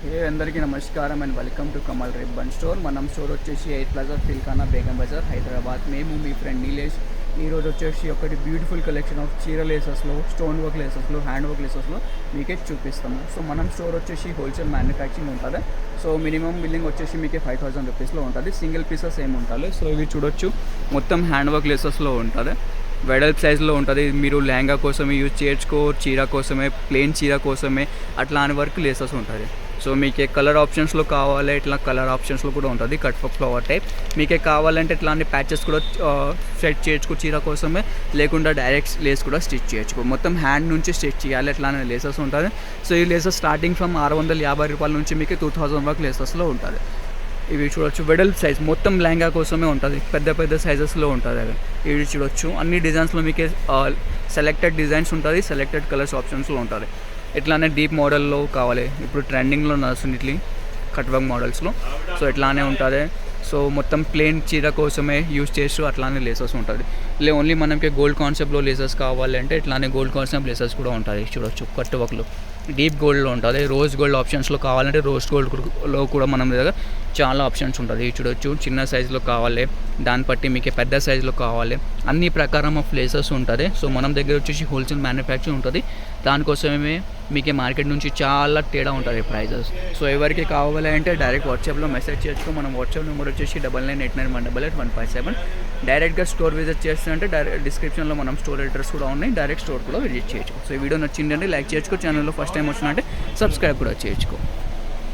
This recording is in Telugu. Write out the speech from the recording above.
అందరికీ నమస్కారం and welcome to Kamal ribbon store. మనం స్టోర్ వచ్చేసి 8 ప్లాజా ఫిల్కానా బేగం బజార్ హైదరాబాద్. మేము మీ ఫ్రెండ్ నీలేష్. ఈరోజు వచ్చేసి ఒకటి బ్యూటిఫుల్ కలెక్షన్ ఆఫ్ చీర లేసెస్లో, స్టోన్ వర్క్ లేసెస్లో, హ్యాండ్ వర్క్ లేసెస్లో మీకే చూపిస్తాము. సో మనం స్టోర్ వచ్చేసి హోల్సేల్ మ్యానుఫ్యాక్చరింగ్ ఉంటుంది. సో మినిమం బిల్లింగ్ వచ్చేసి మీకే 5,000 రూపీస్లో ఉంటుంది. సింగిల్ పీసెస్ ఏమి ఉంటుంది. సో ఇవి చూడొచ్చు, మొత్తం హ్యాండ్ వర్క్ లేసెస్లో ఉంటుంది. వెడల్ప్ సైజులో ఉంటుంది. మీరు లెహంగా కోసమే యూజ్ చేయొచ్చుకో, చీర కోసమే, ప్లెయిన్ చీర కోసమే అట్లాంటి వర్క్ లేసెస్ ఉంటుంది. సో మీకే కలర్ ఆప్షన్స్లో కావాలి, ఇట్లా కలర్ ఆప్షన్స్లో కూడా ఉంటుంది. కట్ ఫర్ ఫ్లవర్ టైప్ మీకే కావాలంటే ఇట్లాంటి ప్యాచెస్ కూడా సెట్ చేయొచ్చు చీర కోసమే, లేకుండా డైరెక్ట్ లేస్ కూడా స్టిచ్ చేయొచ్చు. మొత్తం హ్యాండ్ నుంచి స్టిచ్ చేయాలి, ఇట్లానే లేసెస్ ఉంటుంది. సో ఈ లేసెస్ స్టార్టింగ్ ఫ్రమ్ 650 రూపాయల నుంచి మీకు 2000 వరకు లేసెస్లో ఉంటుంది. ఇవి చూడొచ్చు, వెడల్ప్ సైజ్ మొత్తం లెహంగా కోసమే ఉంటుంది. పెద్ద పెద్ద సైజెస్లో ఉంటుంది. అవి ఇవి చూడొచ్చు, అన్ని డిజైన్స్లో మీకే సెలెక్టెడ్ డిజైన్స్ ఉంటుంది, సెలెక్టెడ్ కలర్స్ ఆప్షన్స్లో ఉంటుంది. ఇట్లానే డీప్ మోడల్లో కావాలి, ఇప్పుడు ట్రెండింగ్లో నడుస్తుంది ఇట్లా కట్ వర్క్ మోడల్స్లో. సో ఇట్లానే ఉంటుంది. సో మొత్తం ప్లెయిన్ చీర కోసమే యూజ్ చేస్తూ అట్లానే లేసెస్ ఉంటుంది. ఓన్లీ మనకి గోల్డ్ కాన్సెప్ట్లో లేసెస్ కావాలంటే ఇట్లానే గోల్డ్ కాన్సెప్ట్ లేసెస్ కూడా ఉంటుంది. చూడొచ్చు, కట్ వర్క్లో డీప్ గోల్డ్లో ఉంటుంది. రోజ్ గోల్డ్ ఆప్షన్స్లో కావాలంటే రోజ్ గోల్డ్లో కూడా మనం దగ్గర చాలా ఆప్షన్స్ ఉంటుంది. చూడొచ్చు, చిన్న సైజులో కావాలి, దాన్ని బట్టి మీకు పెద్ద సైజులో కావాలి, అన్ని ప్రకారం ఆఫ్ లేసెస్ ఉంటుంది. సో మనం దగ్గర వచ్చేసి హోల్సేల్ మ్యానుఫ్యాక్చరింగ్ ఉంటుంది. దానికోసమే మీకు మార్కెట్ నుంచి చాలా తేడా ఉంటుంది ప్రైజెస్. సో ఎవరికి కావాలి అంటే డైరెక్ట్ వాట్సాప్లో మెసేజ్ చేయొచ్చు. మనం వాట్సాప్ నెంబర్ వచ్చేసి 9989188157. డైరెక్ట్గా స్టోర్ విజిట్ చేస్తుంటే డైరెక్ట్ డిస్క్రిప్షన్లో మనం స్టోర్ అడ్రస్ కూడా ఉన్నాయి, డైరెక్ట్ స్టోర్ కూడా విజిట్ చేయొచ్చు. సో ఈ వీడియో నచ్చిందంటే లైక్ చేయొచ్చు, ఛానల్లో ఫస్ట్ టైం వచ్చినట్టే సబ్స్క్రైబ్ కూడా చేయొచ్చు.